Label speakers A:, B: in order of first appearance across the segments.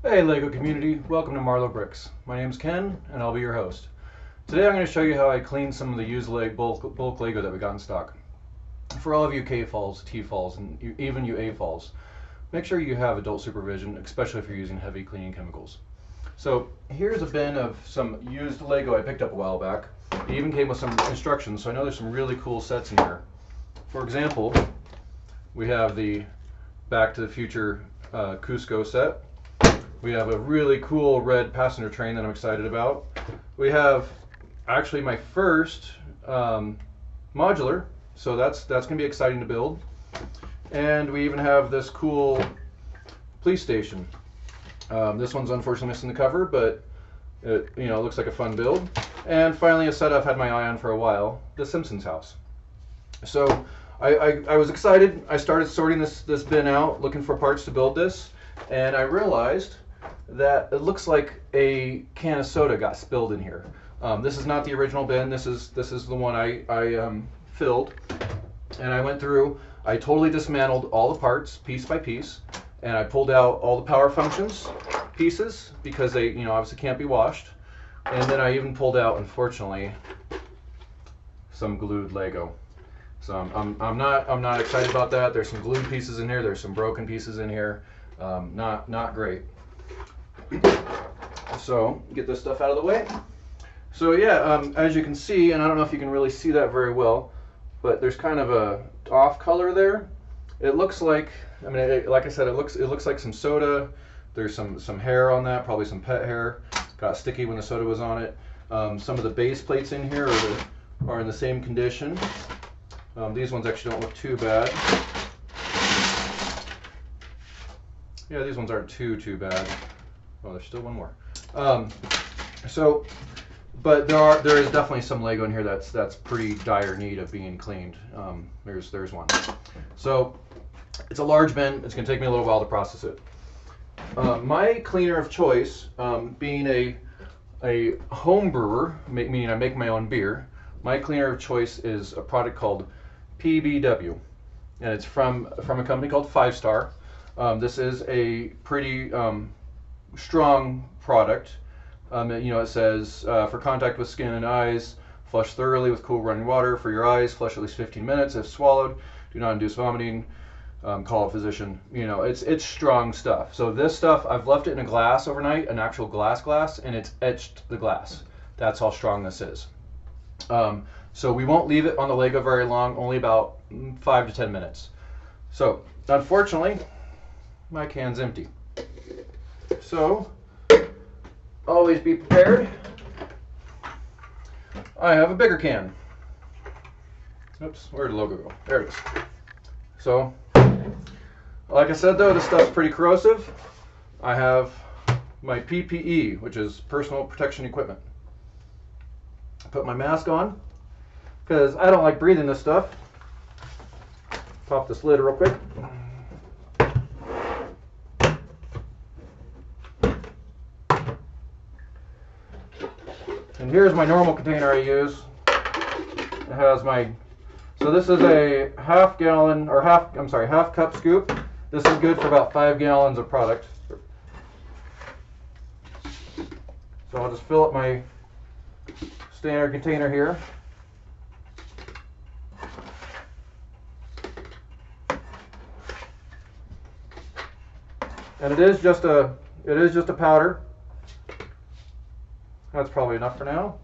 A: Hey LEGO community, welcome to Marlowe Bricks. My name is Ken and I'll be your host. Today I'm going to show you how I cleaned some of the used bulk LEGO that we got in stock. For all of you K-Falls, T-Falls, and even you A-Falls, make sure you have adult supervision, especially if you're using heavy cleaning chemicals. So here's a bin of some used LEGO I picked up a while back. It even came with some instructions, so I know there's some really cool sets in here. For example, we have the Back to the Future Cusco set. We have a really cool red passenger train that I'm excited about. We have actually my first modular, so that's going to be exciting to build. And we even have this cool police station. This one's unfortunately missing the cover, but it looks like a fun build. And finally, a set I've had my eye on for a while, the Simpsons house. So I was excited. I started sorting this bin out, looking for parts to build this, and I realized that it looks like a can of soda got spilled in here. This is not the original bin. This is the one I filled, and I went through. I totally dismantled all the parts piece by piece, and I pulled out all the power functions pieces because they obviously can't be washed. And then I even pulled out, unfortunately, some glued Lego. So I'm not excited about that. There's some glued pieces in here. There's some broken pieces in here. Not great. So get this stuff out of the way. So yeah, as you can see, and I don't know if you can really see that very well, but there's kind of a off color there. It looks like, like I said, it looks like some soda. There's some hair on that, probably some pet hair. Got sticky when the soda was on it. Some of the base plates in here are in the same condition. These ones actually don't look too bad. Yeah, these ones aren't too bad. Oh, there's still one more. But there is definitely some Lego in here that's pretty dire need of being cleaned. There's one. So it's a large bin. It's gonna take me a little while to process it. My cleaner of choice, being a home brewer, meaning I make my own beer, my cleaner of choice is a product called PBW, and it's from a company called 5 Star. This is a pretty strong product. It says for contact with skin and eyes, flush thoroughly with cool running water. For your eyes, flush at least 15 minutes. If swallowed, do not induce vomiting. Call a physician. It's strong stuff. So this stuff, I've left it in a glass overnight, an actual glass, and it's etched the glass. That's how strong this is. So we won't leave it on the Lego very long, only about 5 to 10 minutes. So unfortunately, my can's empty. So always be prepared. I have a bigger can. Oops, where'd the logo go? There it is. So, like I said though, this stuff's pretty corrosive. I have my PPE, which is personal protection equipment. I put my mask on because I don't like breathing this stuff. Pop this lid real quick. And here's my normal container I use. It has so this is a half cup scoop. This is good for about 5 gallons of product. So I'll just fill up my standard container here. And it is just a powder. That's probably enough for now.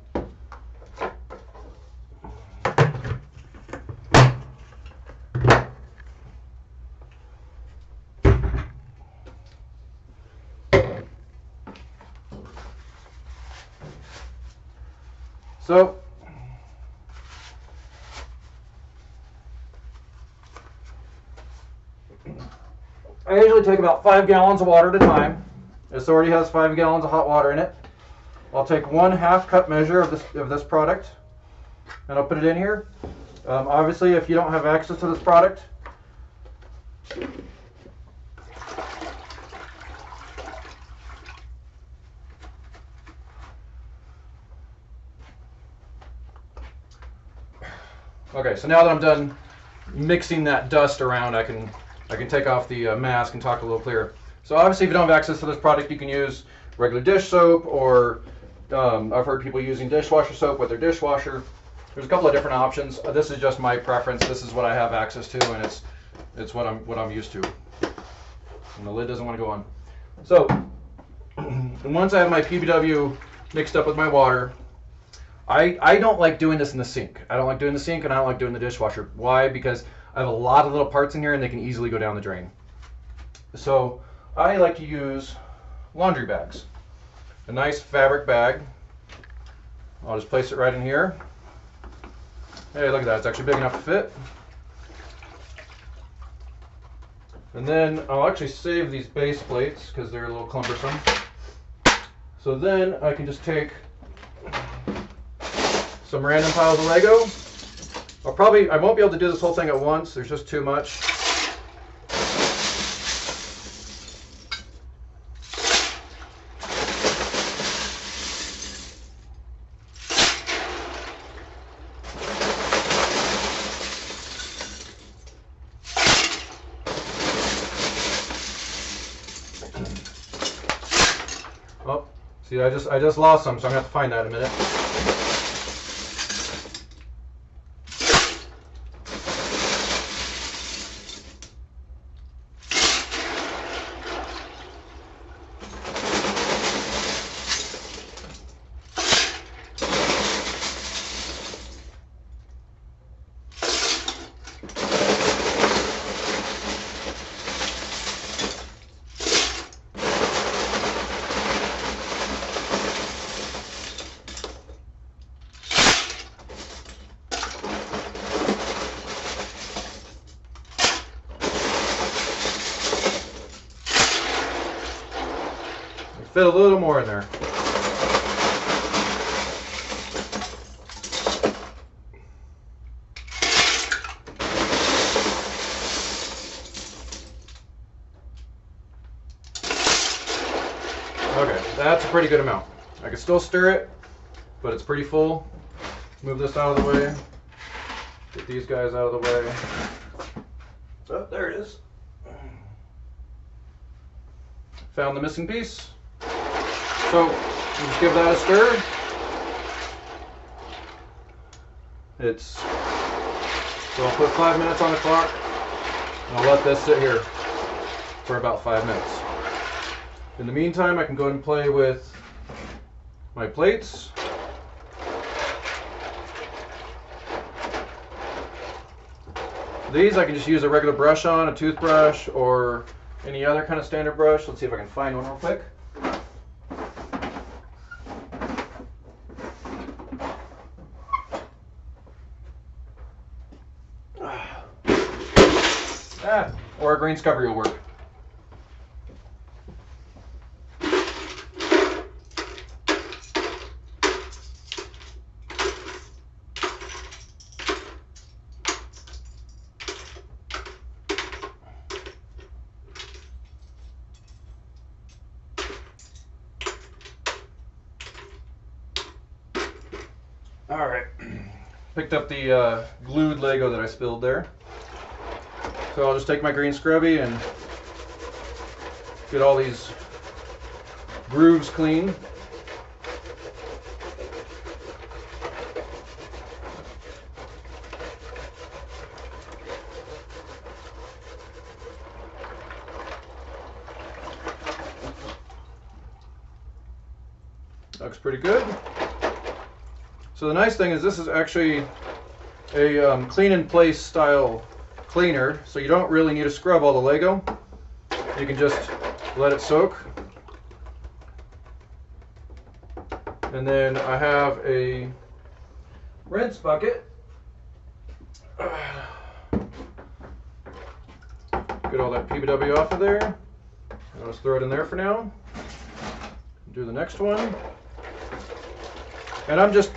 A: So I usually take about 5 gallons of water at a time. This already has 5 gallons of hot water in it. I'll take 1/2 cup measure of this product, and I'll put it in here. Obviously, if you don't have access to this product, okay. So now that I'm done mixing that dust around, I can take off the mask and talk a little clearer. So obviously if you don't have access to this product, you can use regular dish soap, or I've heard people using dishwasher soap with their dishwasher. There's a couple of different options. This is just my preference. This is what I have access to, and it's what I'm used to. And the lid doesn't want to go on. So once I have my PBW mixed up with my water, I don't like doing this in the sink. I don't like doing the sink, and I don't like doing the dishwasher. Why? Because I have a lot of little parts in here, and they can easily go down the drain. So I like to use laundry bags. A nice fabric bag. I'll just place it right in here. Hey, look at that. It's actually big enough to fit. And then I'll actually save these base plates because they're a little cumbersome. So then I can just take some random piles of Lego. I won't be able to do this whole thing at once. There's just too much. Oh, see, I just lost some, so I'm gonna have to find that in a minute. Fit a little more in there. Okay, that's a pretty good amount. I can still stir it, but it's pretty full. Move this out of the way. Get these guys out of the way. Oh, there it is. Found the missing piece. So just give that a stir. So I'll put 5 minutes on the clock, and I'll let this sit here for about 5 minutes. In the meantime, I can go ahead and play with my plates. These I can just use a regular brush on, a toothbrush, or any other kind of standard brush. Let's see if I can find one real quick. Or a green scrubber will work. All right, picked up the glued Lego that I spilled there. So I'll just take my green scrubby and get all these grooves clean. Looks pretty good. So the nice thing is this is actually a clean in place style cleaner, so you don't really need to scrub all the Lego. You can just let it soak. And then I have a rinse bucket. Get all that PBW off of there. I'll just throw it in there for now. Do the next one. And I'm just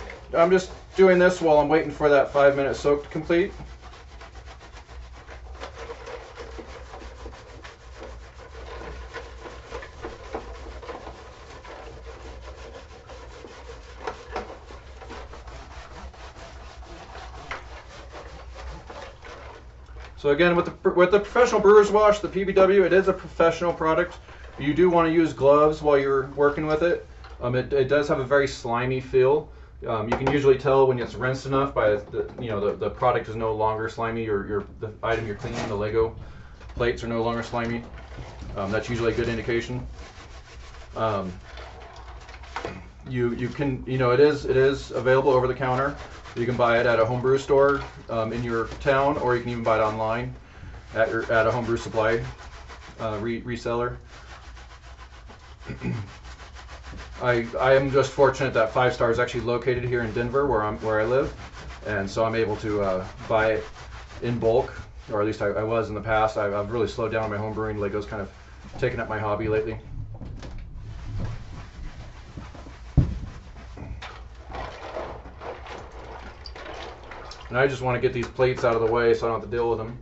A: doing this while I'm waiting for that 5-minute soak to complete. So again, with the professional brewer's wash, the PBW, it is a professional product. You do want to use gloves while you're working with it. It does have a very slimy feel. You can usually tell when it's rinsed enough by the product is no longer slimy, or the item you're cleaning, the Lego plates, are no longer slimy. That's usually a good indication. You can, it is available over the counter. You can buy it at a homebrew store in your town, or you can even buy it online at a homebrew supply reseller. I am just fortunate that 5 Star is actually located here in Denver, where I live, and so I'm able to buy it in bulk, or at least I was in the past. I've really slowed down on my home brewing. Lego's kind of taken up my hobby lately. And I just want to get these plates out of the way so I don't have to deal with them.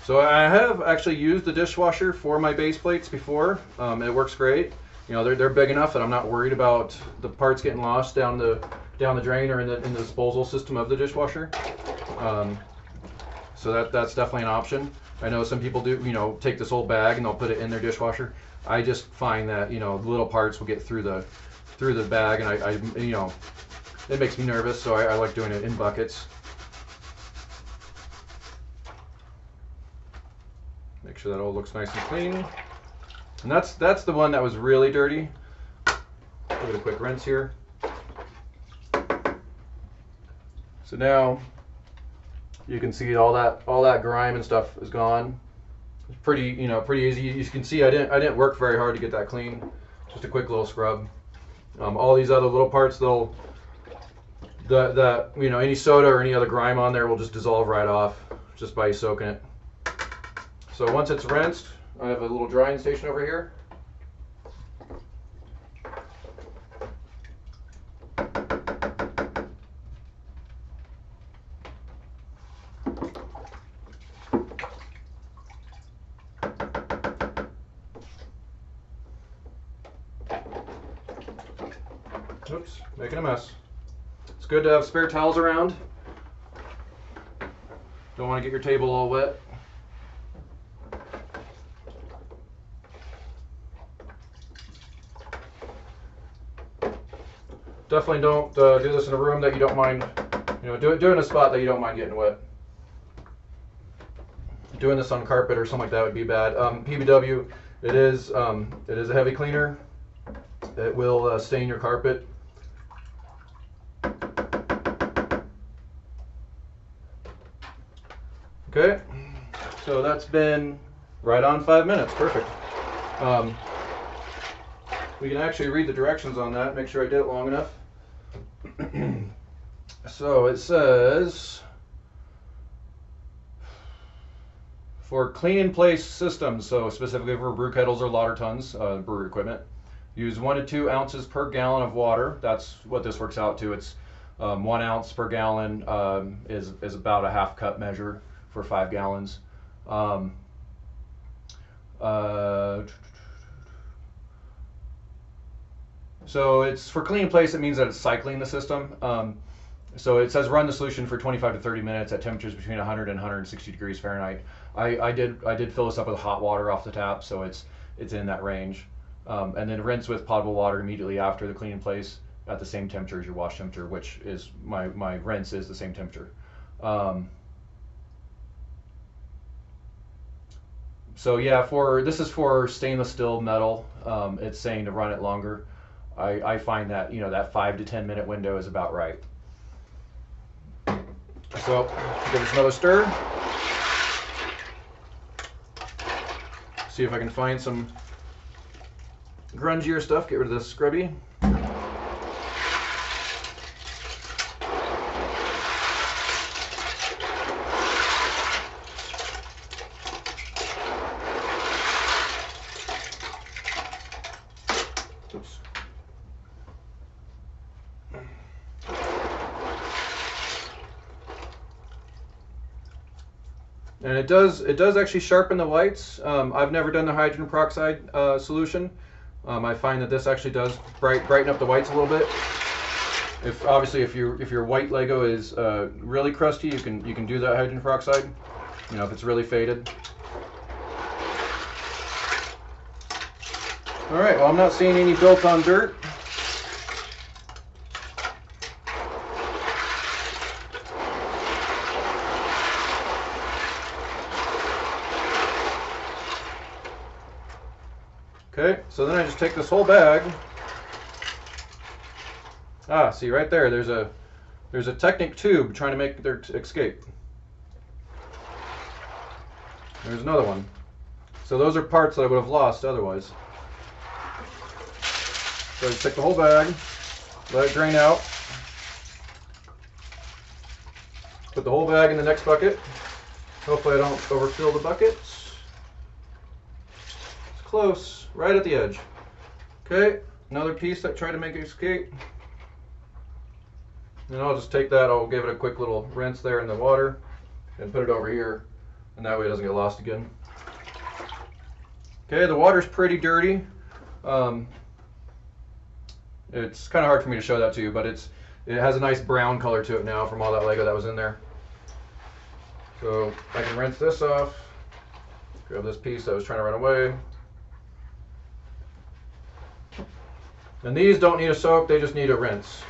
A: So I have actually used the dishwasher for my base plates before. It works great. They're big enough that I'm not worried about the parts getting lost down the drain or in the disposal system of the dishwasher. So that's definitely an option. I know some people do, take this old bag and they'll put it in their dishwasher. I just find that little parts will get through the bag, and it makes me nervous. So I like doing it in buckets. Make sure that all looks nice and clean. And that's the one that was really dirty. Give it a quick rinse here. So now you can see all that grime and stuff is gone. It's pretty easy. You can see I didn't work very hard to get that clean. Just a quick little scrub. All these other little parts, any soda or any other grime on there will just dissolve right off just by soaking it. So once it's rinsed, I have a little drying station over here. Oops, making a mess. It's good to have spare towels around. Don't want to get your table all wet. Definitely don't do this in a room that you don't mind, do it in a spot that you don't mind getting wet. Doing this on carpet or something like that would be bad. PBW, it is a heavy cleaner. It will stain your carpet. Okay, so that's been right on 5 minutes. Perfect. We can actually read the directions on that, make sure I did it long enough. So it says, for clean in place systems, so specifically for brew kettles or lauter tons, brewery equipment, use 1 to 2 ounces per gallon of water. That's what this works out to. It's 1 ounce per gallon is about a half cup measure for 5 gallons. So it's for clean in place. It means that it's cycling the system. So it says run the solution for 25 to 30 minutes at temperatures between 100 and 160 degrees Fahrenheit. I did fill this up with hot water off the tap, so it's in that range. And then rinse with potable water immediately after the clean in place at the same temperature as your wash temperature, which is my rinse is the same temperature. So yeah, this is for stainless steel metal. It's saying to run it longer. I find that that 5 to 10 minute window is about right. So give this another stir. See if I can find some grungier stuff. Get rid of this scrubby. Oops. And it does actually sharpen the whites. I've never done the hydrogen peroxide solution. I find that this actually does brighten up the whites a little bit. Obviously if your white Lego is really crusty, you can do that hydrogen peroxide. You know, if it's really faded. All right. Well, I'm not seeing any built-on dirt. Okay, so then I just take this whole bag. Ah, see right there, there's a Technic tube trying to make their escape. There's another one. So those are parts that I would have lost otherwise. So I just take the whole bag, let it drain out. Put the whole bag in the next bucket. Hopefully I don't overfill the bucket. It's close, right at the edge. Okay, another piece that tried to make it escape. And I'll just take that, I'll give it a quick little rinse there in the water and put it over here, and that way it doesn't get lost again. Okay, the water's pretty dirty. It's kind of hard for me to show that to you, but it has a nice brown color to it now from all that Lego that was in there. So I can rinse this off, grab this piece that was trying to run away. And these don't need a soak, they just need a rinse.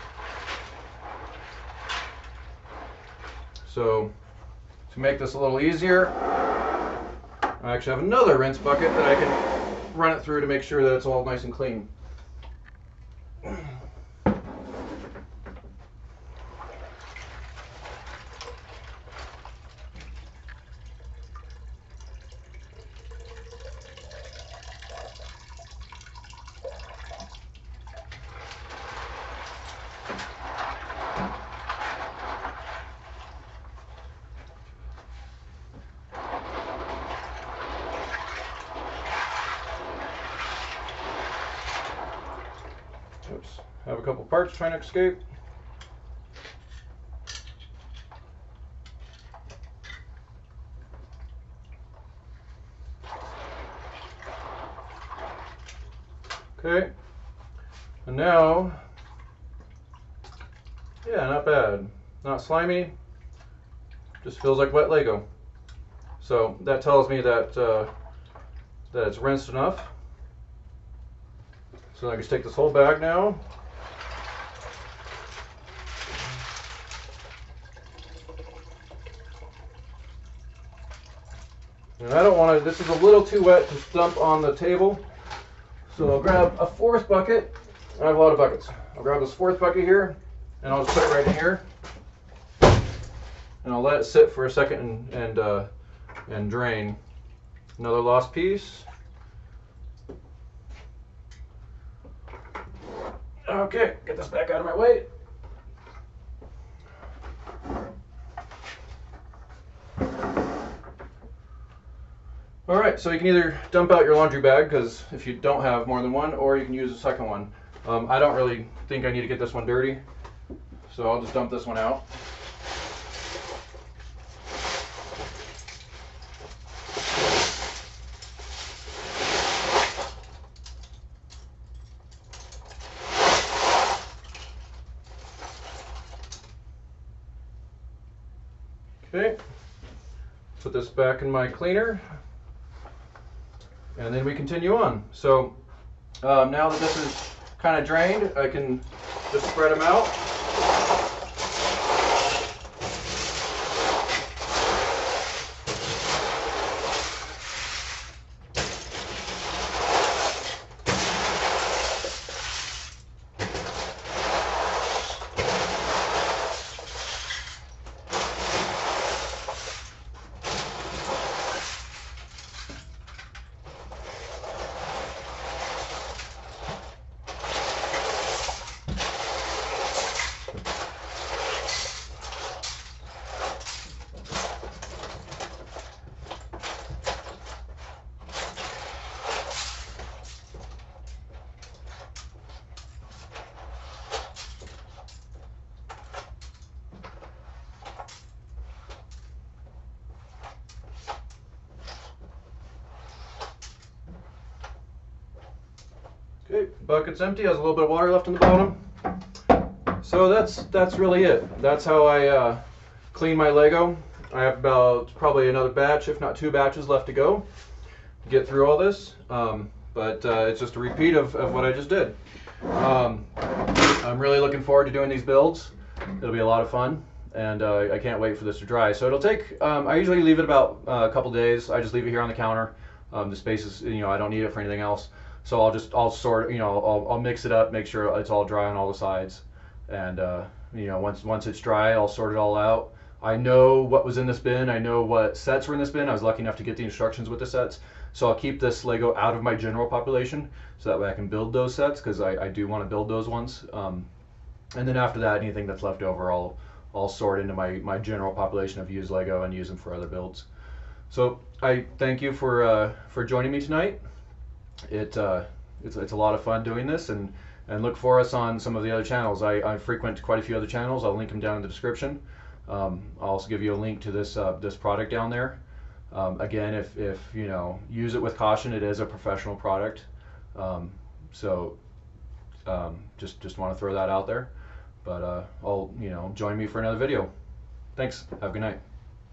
A: So to make this a little easier, I actually have another rinse bucket that I can run it through to make sure that it's all nice and clean. Oops, have a couple parts trying to escape. Okay, and now, yeah, not bad. Not slimy, just feels like wet Lego. So that tells me that, that it's rinsed enough. So I can just take this whole bag now. And I don't want to, this is a little too wet to dump on the table. So I'll grab a fourth bucket. I have a lot of buckets. I'll grab this fourth bucket here, and I'll just put it right in here. And I'll let it sit for a second and drain. Another lost piece. Okay, get this back out of my way. All right, so you can either dump out your laundry bag, because if you don't have more than one, or you can use a second one. I don't really think I need to get this one dirty, so I'll just dump this one out. Okay, put this back in my cleaner, and then we continue on. So now that this is kind of drained, I can just spread them out. Okay, bucket's empty, has a little bit of water left in the bottom. So that's really it. That's how I clean my Lego. I have about probably another batch, if not 2 batches left to go to get through all this. But it's just a repeat of what I just did. I'm really looking forward to doing these builds. It'll be a lot of fun, and I can't wait for this to dry. So it'll take, I usually leave it about a couple days. I just leave it here on the counter. The space is, I don't need it for anything else. So I'll sort, I'll mix it up, make sure it's all dry on all the sides. And, once it's dry, I'll sort it all out. I know what was in this bin. I know what sets were in this bin. I was lucky enough to get the instructions with the sets. So I'll keep this Lego out of my general population, so that way I can build those sets, because I do want to build those ones. And then after that, anything that's left over, I'll sort into my general population of used Lego and use them for other builds. So I thank you for joining me tonight. It's a lot of fun doing this, and look for us on some of the other channels. I frequent quite a few other channels. I'll link them down in the description. I'll also give you a link to this product down there. Again, if use it with caution. It is a professional product, so just want to throw that out there. But join me for another video. Thanks. Have a good night.